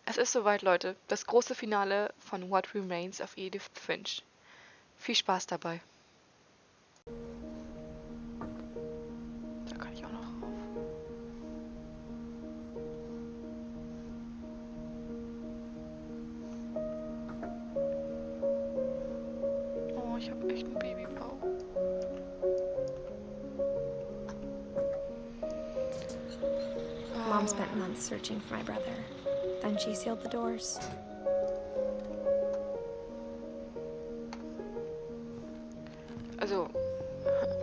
Es ist soweit, Leute. Das große Finale von What Remains of Edith Finch. Viel Spaß dabei. Da kann ich auch noch rauf. Oh, ich habe echt einen Babybauch. Mom spent months searching for my brother. Then she sealed the doors. Also,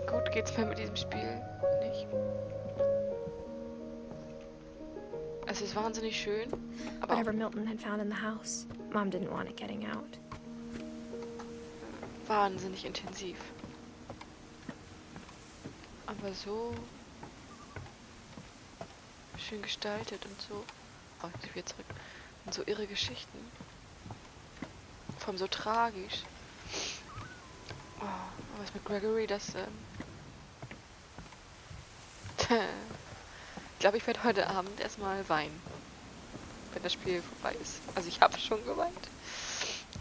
gut geht's mir mit diesem Spiel nicht. Es ist wahnsinnig schön, aber Whatever Milton had found in the house, Mom didn't want it getting out. wahnsinnig intensiv. Aber so schön gestaltet und so. Oh, ich will zurück. Und so irre Geschichten. Vor allem so tragisch. Oh, was mit Gregory, das. Ich glaube, ich werde heute Abend erstmal weinen. Wenn das Spiel vorbei ist. Also ich habe schon geweint.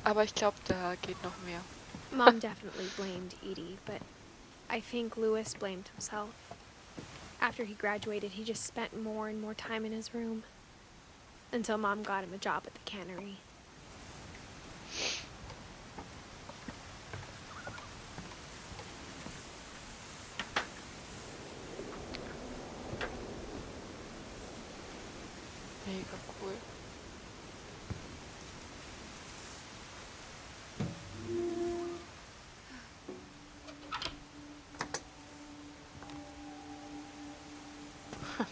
Aber ich glaube, da geht noch mehr. Mom definitely blamed Edie, but I think Lewis blamed himself. After he graduated, he just spent more and more time in his room. Until Mom got him a job at the cannery. Mega cool.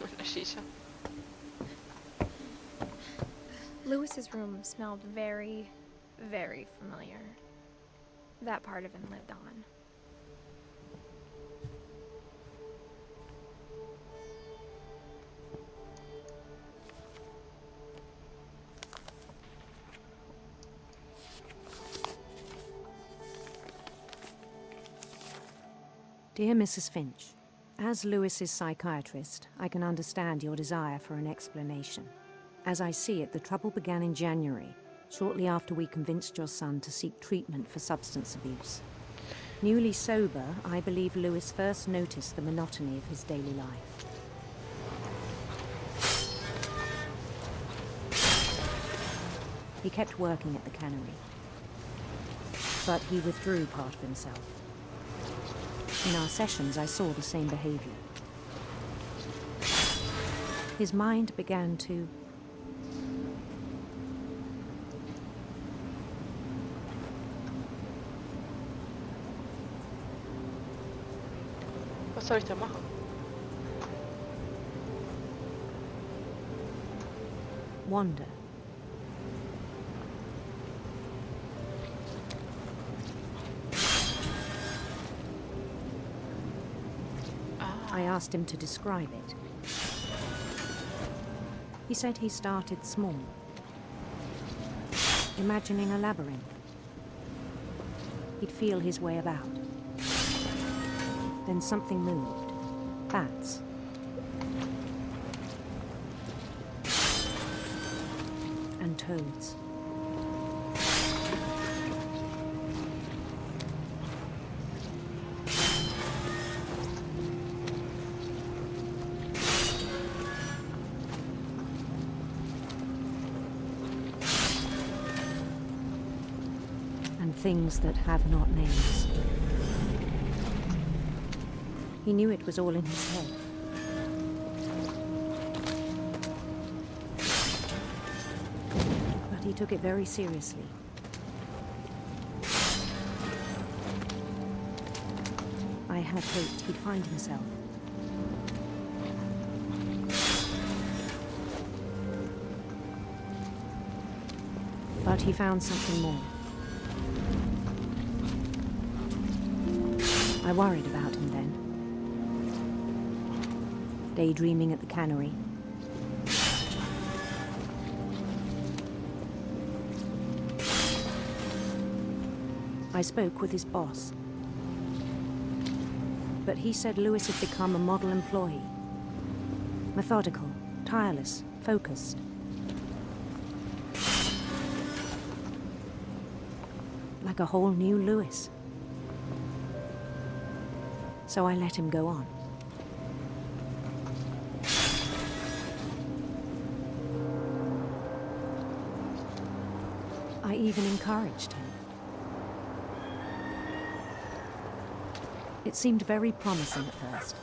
Mit einer Shisha. Lewis's room smelled very, very familiar. That part of him lived on. Dear Mrs. Finch, as Lewis's psychiatrist, I can understand your desire for an explanation. As I see it, the trouble began in January, shortly after we convinced your son to seek treatment for substance abuse. Newly sober, I believe Lewis first noticed the monotony of his daily life. He kept working at the cannery, but he withdrew part of himself. In our sessions, I saw the same behavior. His mind began to Was soll ich da machen? wander. I asked him to describe it. He said he started small, imagining a labyrinth. He'd feel his way about. Then something moved. Bats. And toads. Things that have not names. He knew it was all in his head. But he took it very seriously. I had hoped he'd find himself. But he found something more. I worried about him then. Daydreaming at the cannery. I spoke with his boss. but he said Lewis had become a model employee. Methodical, tireless, focused. Like a whole new Lewis. So I let him go on. I even encouraged him. It seemed very promising at first.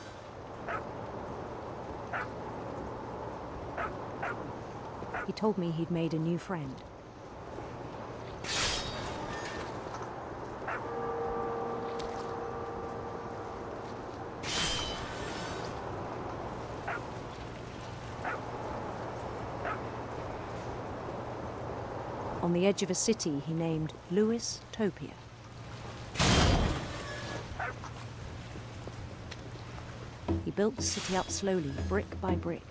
He told me he'd made a new friend. On the edge of a city he named Lewis Topia. He built the city up slowly, brick by brick.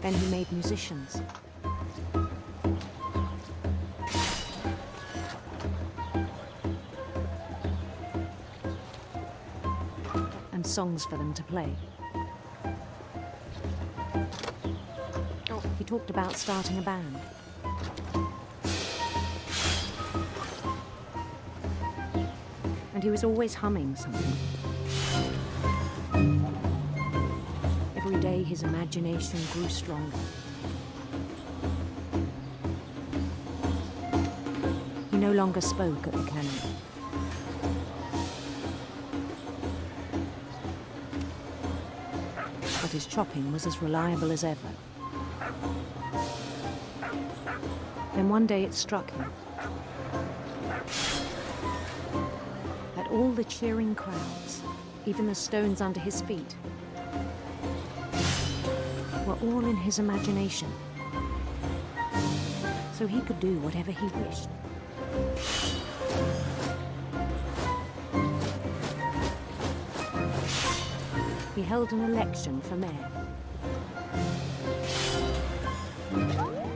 Then he made musicians. And songs for them to play. He talked about starting a band. And he was always humming something. Every day his imagination grew stronger. He no longer spoke at the cannon. But his chopping was as reliable as ever. Then one day it struck him that all the cheering crowds, even the stones under his feet, were all in his imagination, so he could do whatever he wished. He held an election for mayor,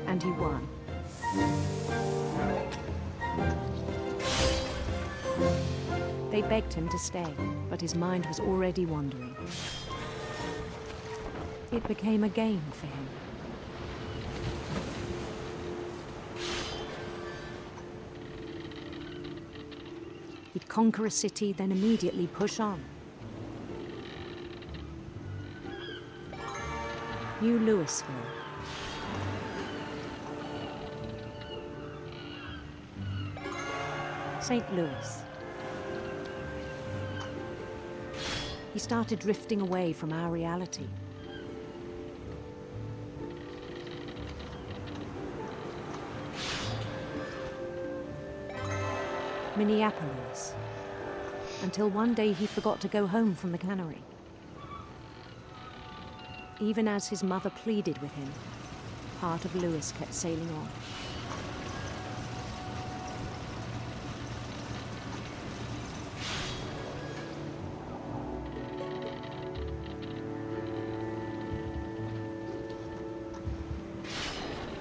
and he won. They begged him to stay, but his mind was already wandering. It became a game for him. He'd conquer a city, then immediately push on. New Louisville. St. Louis. He started drifting away from our reality. Minneapolis, until one day he forgot to go home from the cannery. Even as his mother pleaded with him, part of Lewis kept sailing on.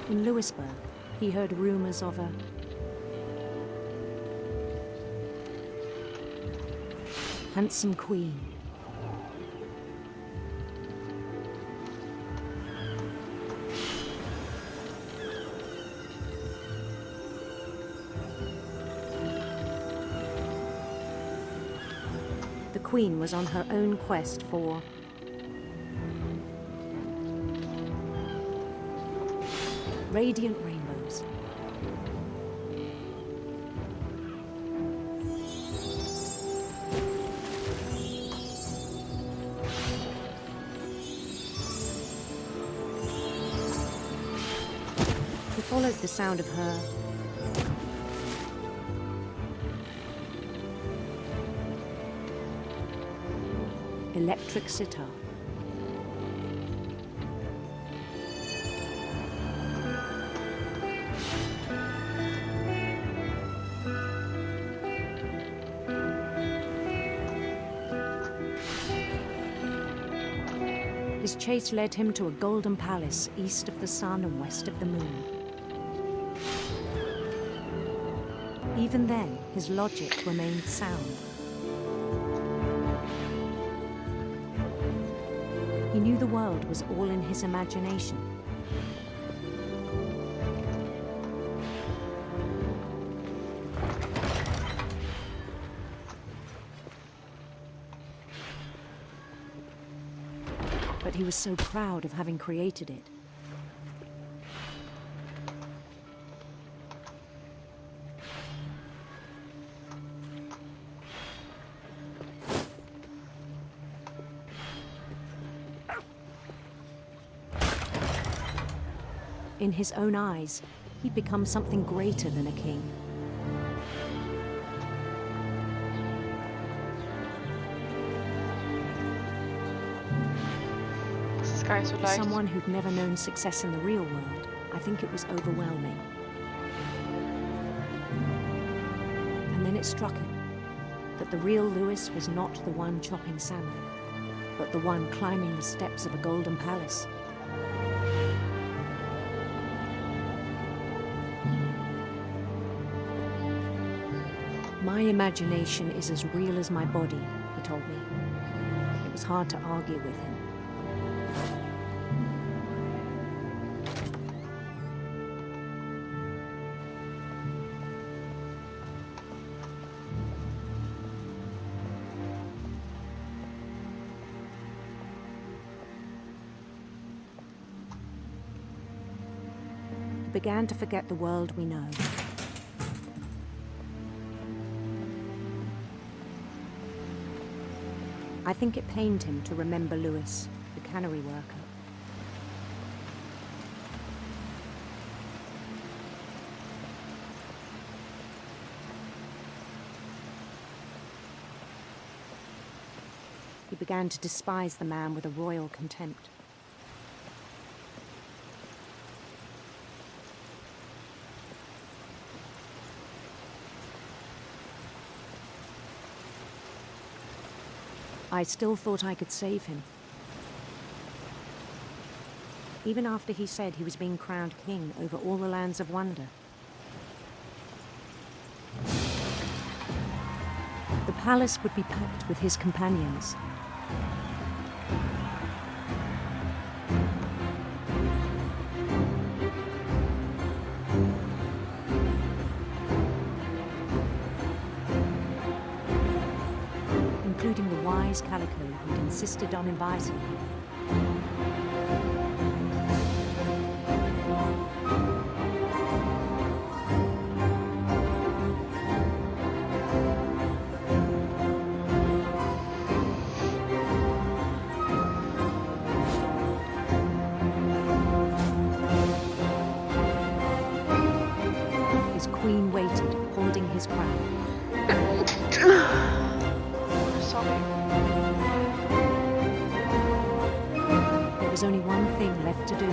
In Lewisburg, he heard rumors of a handsome queen. The queen was on her own quest for radiant rainbows. He followed the sound of her electric sitar. His chase led him to a golden palace east of the sun and west of the moon. even then, his logic remained sound. He knew the world was all in his imagination. But he was so proud of having created it. In his own eyes, he'd become something greater than a king. Das ist gar nicht so For leicht. someone who'd never known success in the real world, I think it was overwhelming. And then it struck him that the real Lewis was not the one chopping salmon, but the one climbing the steps of a golden palace. My imagination is as real as my body, he told me. It was hard to argue with him. He began to forget the world we know. I think it pained him to remember Lewis, the cannery worker. He began to despise the man with a royal contempt. I still thought I could save him. Even after he said he was being crowned king over all the lands of wonder. The palace would be packed with his companions. Including the wise Calico who'd insisted on inviting him. His queen waited, holding his crown. Sorry. There was only one thing left to do.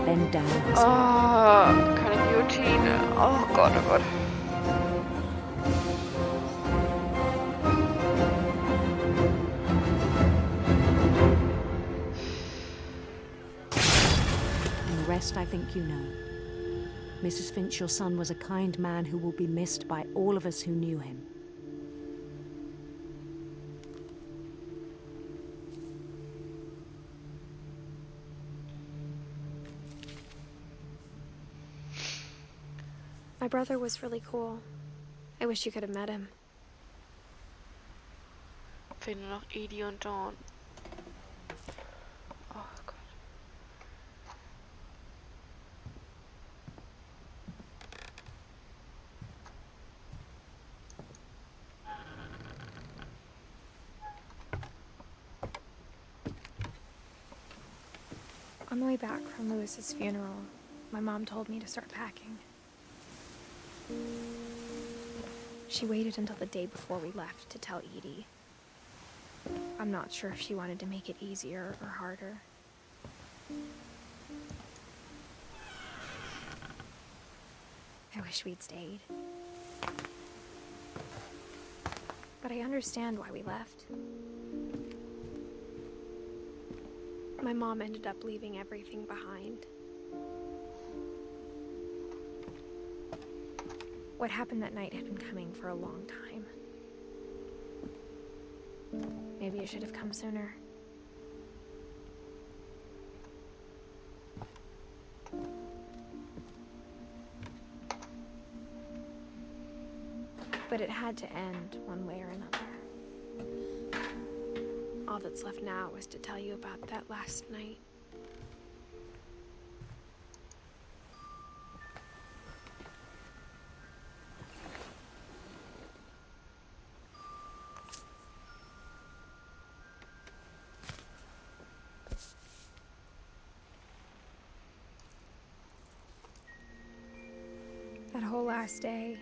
Bend down his head. Oh, keine Guillotine. Oh Gott, oh Gott. And the rest I think you know. Mrs. Finch, your son was a kind man who will be missed by all of us who knew him. My brother was really cool. I wish you could have met him. Fehlen nur noch Edie und Dawn. Oh Gott. On the way back from Lewis's funeral, my mom told me to start packing. She waited until the day before we left to tell Edie. I'm not sure if she wanted to make it easier or harder. I wish we'd stayed. but I understand why we left. My mom ended up leaving everything behind. What happened that night had been coming for a long time. Maybe it should have come sooner. But it had to end one way or another. All that's left now is to tell you about that last night. That whole last day,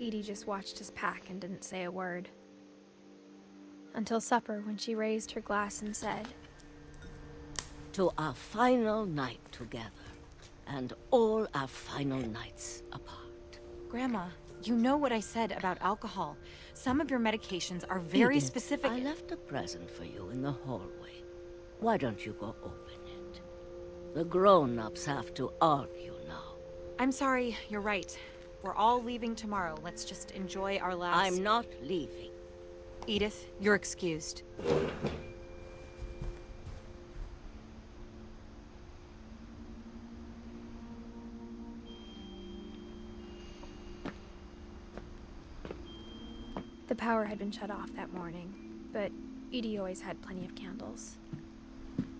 Edie just watched us pack and didn't say a word. Until supper, when she raised her glass and said, "To our final night together, and all our final nights apart." Grandma, you know what I said about alcohol. Some of your medications are very Edith, specific. I left a present for you in the hallway. Why don't you go open it? The grown-ups have to argue now. I'm sorry, you're right. We're all leaving tomorrow. Let's just enjoy our last... I'm not leaving. Edith, you're excused. the power had been shut off that morning, but Edie always had plenty of candles.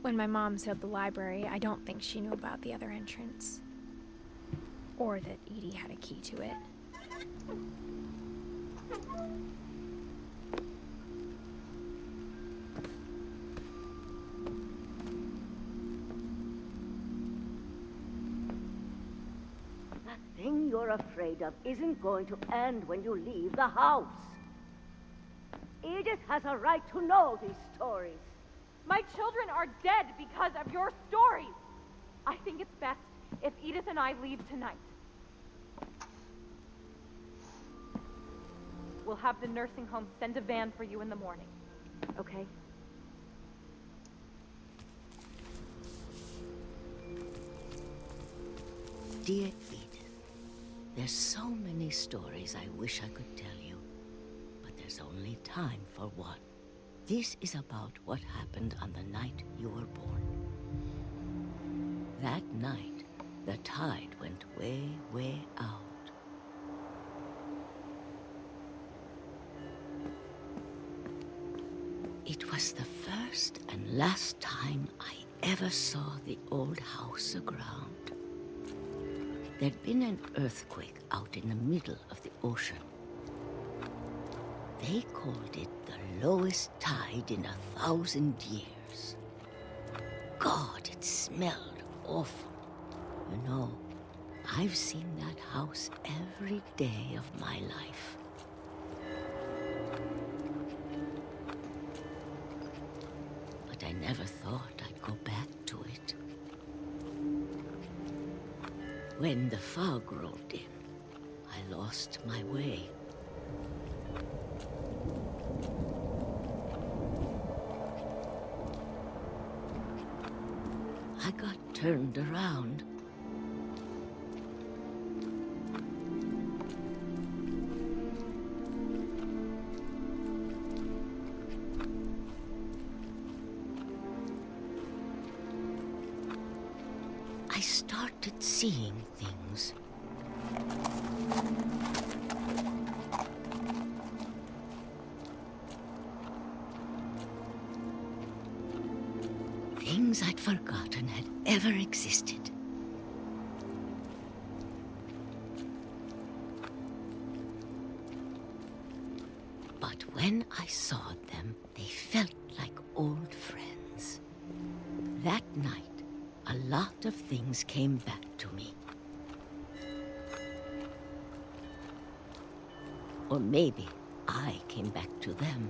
When my mom sealed the library, I don't think she knew about the other entrance. Or that Edie had a key to it. That thing you're afraid of isn't going to end when you leave the house. Edith has a right to know these stories. My children are dead because of your stories. I think it's best if Edith and I leave tonight. We'll have the nursing home send a van for you in the morning, okay? Dear Edith, there's so many stories I wish I could tell you, but there's only time for one. This is about what happened on the night you were born. That night, the tide went way, way out. It was the first and last time I ever saw the old house aground. There'd been an earthquake out in the middle of the ocean. They called it the lowest tide in 1,000 years. God, it smelled awful. You know, I've seen that house every day of my life. But I never thought I'd go back to it. When the fog rolled in, I lost my way. I got turned around. I started seeing things. Things I'd forgotten had ever existed. But when I saw them, they felt like old friends. That night, a lot of things came back to me. Or maybe I came back to them.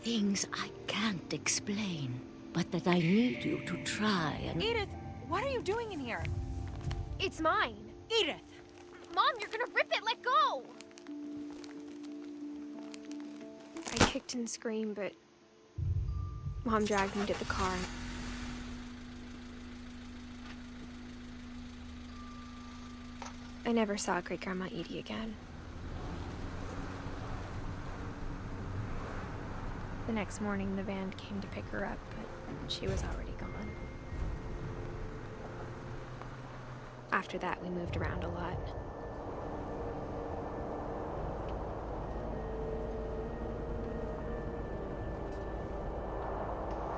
Things I can't explain. but that I need you to try and... Edith, what are you doing in here? It's mine. Edith! Mom, you're gonna rip it! Let go! I kicked and screamed, but Mom dragged me to the car. I never saw Great-Grandma Edie again. The next morning, the van came to pick her up, but she was already gone. After that, we moved around a lot.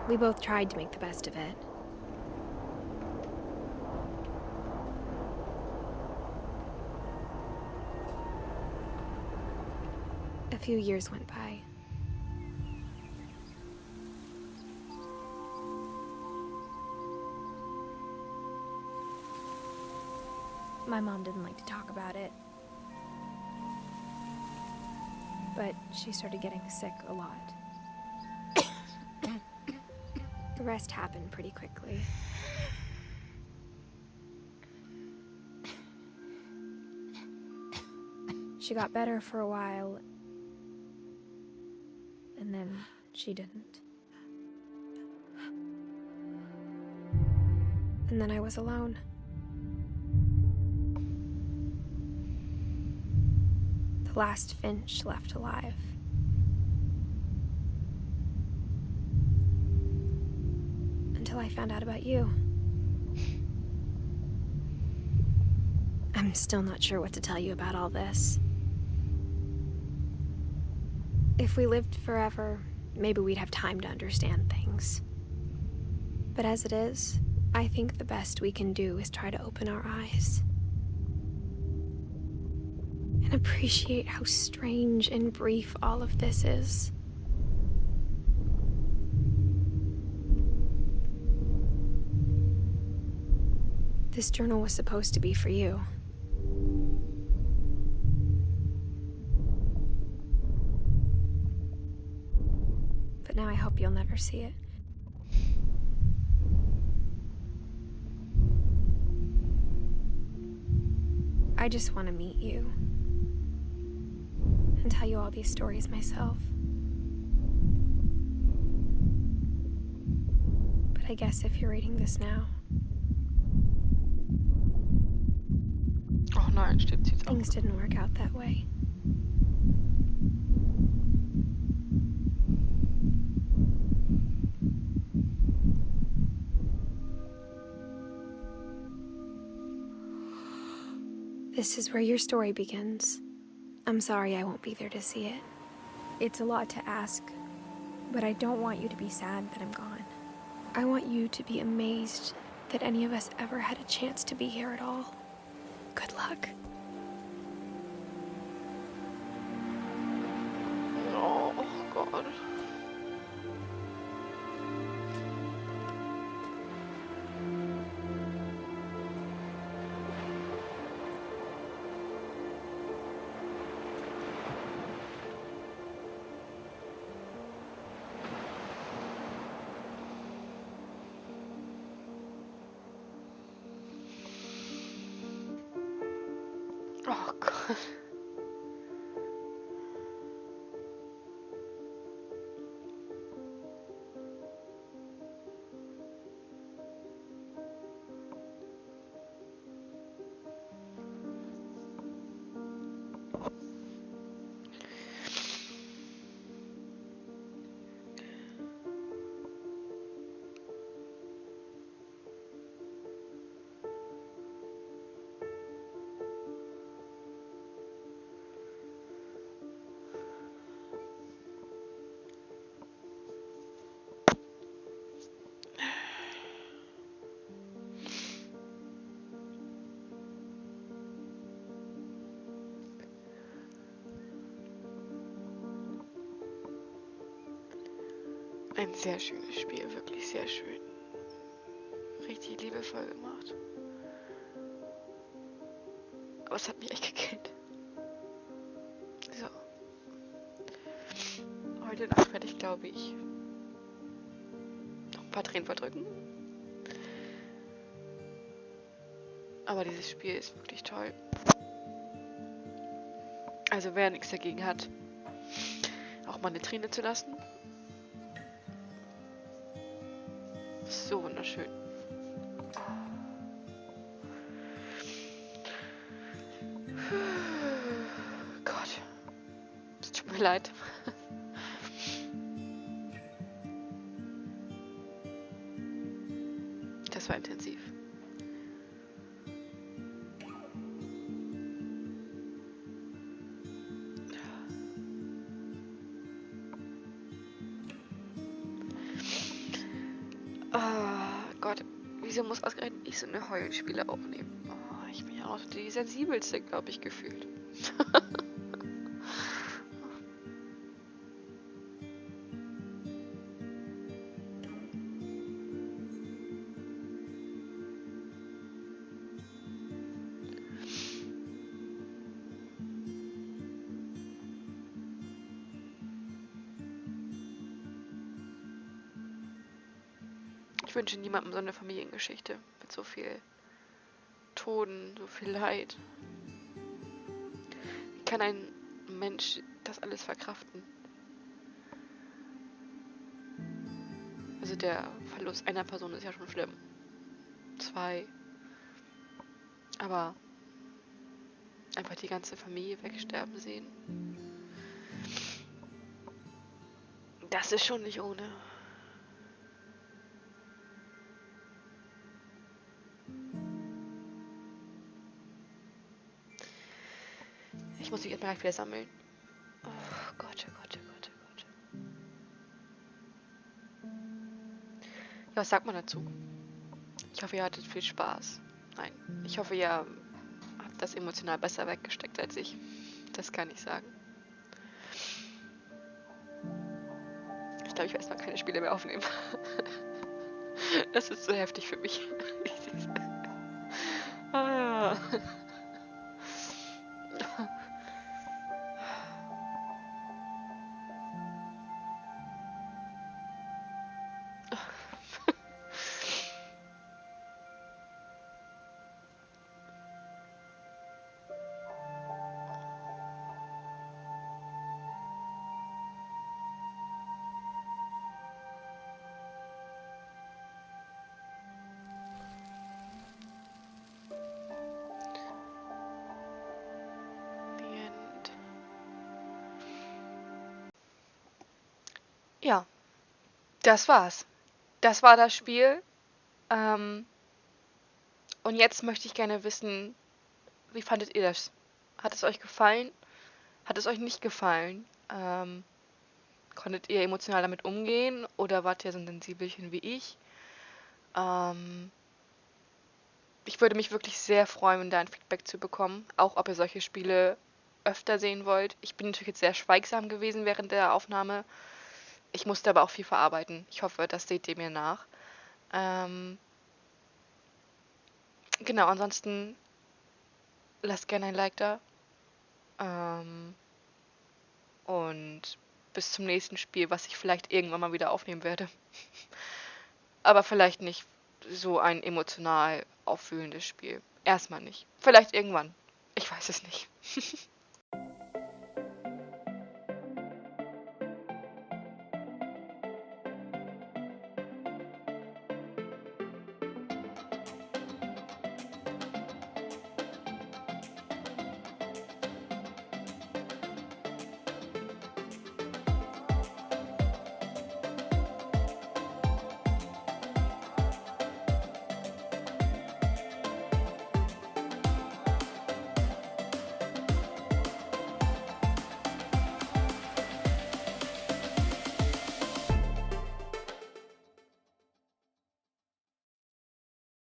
We both tried to make the best of it. A few years went by. My mom didn't like to talk about it, but she started getting sick a lot. The rest happened pretty quickly. She got better for a while, and then she didn't. And then I was alone. The last Finch left alive. Until I found out about you. I'm still not sure what to tell you about all this. If we lived forever, maybe we'd have time to understand things. But as it is, I think the best we can do is try to open our eyes. And appreciate how strange and brief all of this is. This journal was supposed to be for you. But now I hope you'll never see it. I just want to meet you and tell you all these stories myself. But I guess if you're reading this now, Oh nein, stirbt sie jetzt auch. things didn't work out that way. This is where your story begins. I'm sorry I won't be there to see it. It's a lot to ask, but I don't want you to be sad that I'm gone. I want you to be amazed that any of us ever had a chance to be here at all. Good luck. Oh Gott. Oh Gott. Ein sehr schönes Spiel, wirklich sehr schön. Richtig liebevoll gemacht. Aber es hat mich echt gekillt. So. Heute Nacht werde ich, glaube ich, noch ein paar Tränen verdrücken. Aber dieses Spiel ist wirklich toll. Also wer nichts dagegen hat, auch mal eine Träne zu lassen. Ist so wunderschön. Gott. Es tut mir leid. Das war intensiv. Ah, Gott. Wieso muss ausgerechnet ich so eine Heulenspiele aufnehmen? Oh, ich bin ja auch die sensibelste, glaube ich, gefühlt. Ich wünsche niemandem so eine Familiengeschichte mit so viel Toten, so viel Leid. Wie kann ein Mensch das alles verkraften? Also der Verlust einer Person ist ja schon schlimm. 2. Aber einfach die ganze Familie wegsterben sehen. Das ist schon nicht ohne. Ich muss mich jetzt mal gleich wieder sammeln. Oh Gott, oh Gott, oh Gott, oh Gott. Ja, was sagt man dazu? Ich hoffe, ihr hattet viel Spaß. Nein, ich hoffe, ihr habt das emotional besser weggesteckt als ich. Das kann ich sagen. Ich glaube, ich werde erstmal keine Spiele mehr aufnehmen. Das ist so heftig für mich. Ah. Ja, das war's. Das war das Spiel. Und jetzt möchte ich gerne wissen, wie fandet ihr das? Hat es euch gefallen? Hat es euch nicht gefallen? Konntet ihr emotional damit umgehen oder wart ihr so ein Sensibelchen wie ich? Ich würde mich wirklich sehr freuen, da ein Feedback zu bekommen, auch ob ihr solche Spiele öfter sehen wollt. Ich bin natürlich jetzt sehr schweigsam gewesen während der Aufnahme. Ich musste aber auch viel verarbeiten. Ich hoffe, das seht ihr mir nach. Genau, ansonsten lasst gerne ein Like da. Und bis zum nächsten Spiel, was ich vielleicht irgendwann mal wieder aufnehmen werde. Aber vielleicht nicht so ein emotional auffühlendes Spiel. Erstmal nicht. Vielleicht irgendwann. Ich weiß es nicht.